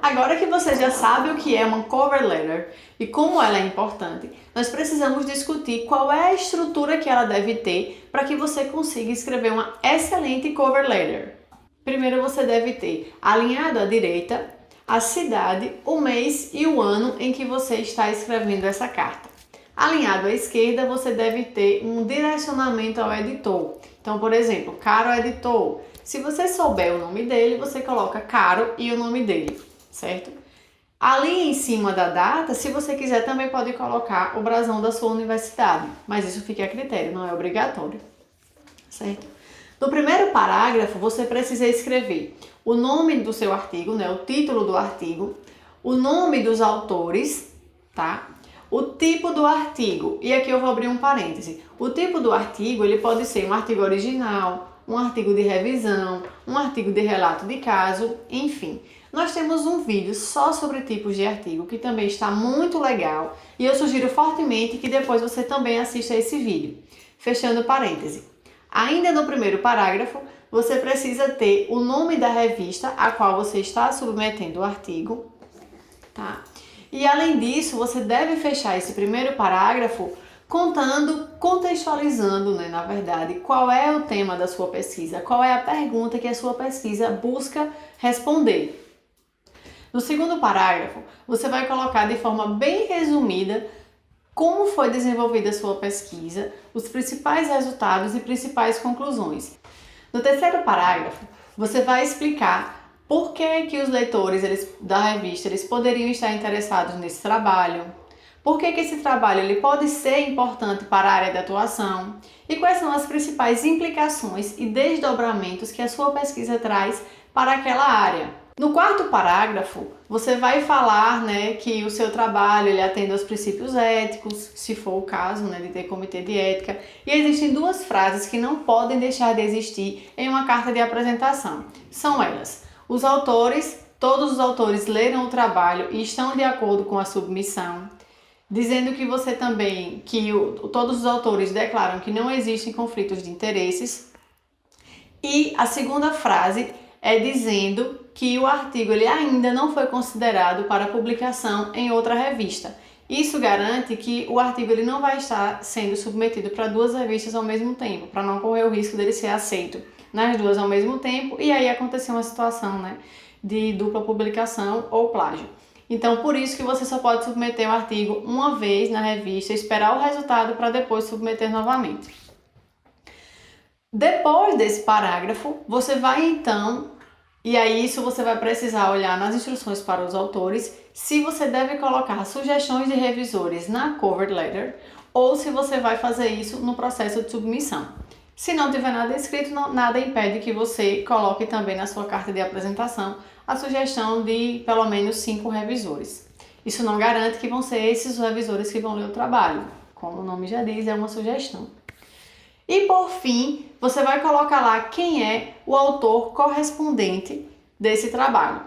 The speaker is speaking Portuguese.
Agora que você já sabe o que é uma cover letter e como ela é importante, nós precisamos discutir qual é a estrutura que ela deve ter para que você consiga escrever uma excelente cover letter. Primeiro você deve ter alinhado à direita a cidade, o mês e o ano em que você está escrevendo essa carta. Alinhado à esquerda, você deve ter um direcionamento ao editor. Então, por exemplo, caro editor. Se você souber o nome dele, você coloca caro e o nome dele, certo? Ali em cima da data, se você quiser, também pode colocar o brasão da sua universidade, mas isso fica a critério, não é obrigatório, certo? No primeiro parágrafo, você precisa escrever o nome do seu artigo, né, o título do artigo, o nome dos autores, tá? O tipo do artigo, e aqui eu vou abrir um parêntese. O tipo do artigo, ele pode ser um artigo original, um artigo de revisão, um artigo de relato de caso, enfim. Nós temos um vídeo só sobre tipos de artigo, que também está muito legal, e eu sugiro fortemente que depois você também assista esse vídeo. Fechando parêntese. Ainda no primeiro parágrafo, você precisa ter o nome da revista a qual você está submetendo o artigo, tá? E além disso, você deve fechar esse primeiro parágrafo contextualizando, né, na verdade, qual é o tema da sua pesquisa, qual é a pergunta que a sua pesquisa busca responder. No segundo parágrafo, você vai colocar de forma bem resumida como foi desenvolvida a sua pesquisa, os principais resultados e principais conclusões. No terceiro parágrafo, você vai explicar por que os leitores da revista poderiam estar interessados nesse trabalho, por que esse trabalho ele pode ser importante para a área de atuação e quais são as principais implicações e desdobramentos que a sua pesquisa traz para aquela área. No quarto parágrafo, você vai falar, né, que o seu trabalho ele atende aos princípios éticos, se for o caso, né, de ter comitê de ética. E existem duas frases que não podem deixar de existir em uma carta de apresentação. São elas: todos os autores leram o trabalho e estão de acordo com a submissão. Dizendo que você também, todos os autores declaram que não existem conflitos de interesses. E a segunda frase é dizendo que o artigo ele ainda não foi considerado para publicação em outra revista. Isso garante que o artigo ele não vai estar sendo submetido para duas revistas ao mesmo tempo, para não correr o risco dele ser aceito nas duas ao mesmo tempo e aí acontecer uma situação, né, de dupla publicação ou plágio. Então, por isso que você só pode submeter o artigo uma vez na revista, esperar o resultado para depois submeter novamente. Depois desse parágrafo, você vai então, e aí isso você vai precisar olhar nas instruções para os autores, se você deve colocar sugestões de revisores na cover letter ou se você vai fazer isso no processo de submissão. Se não tiver nada escrito, nada impede que você coloque também na sua carta de apresentação a sugestão de pelo menos 5 revisores. Isso não garante que vão ser esses os revisores que vão ler o trabalho. Como o nome já diz, é uma sugestão. E por fim, você vai colocar lá quem é o autor correspondente desse trabalho.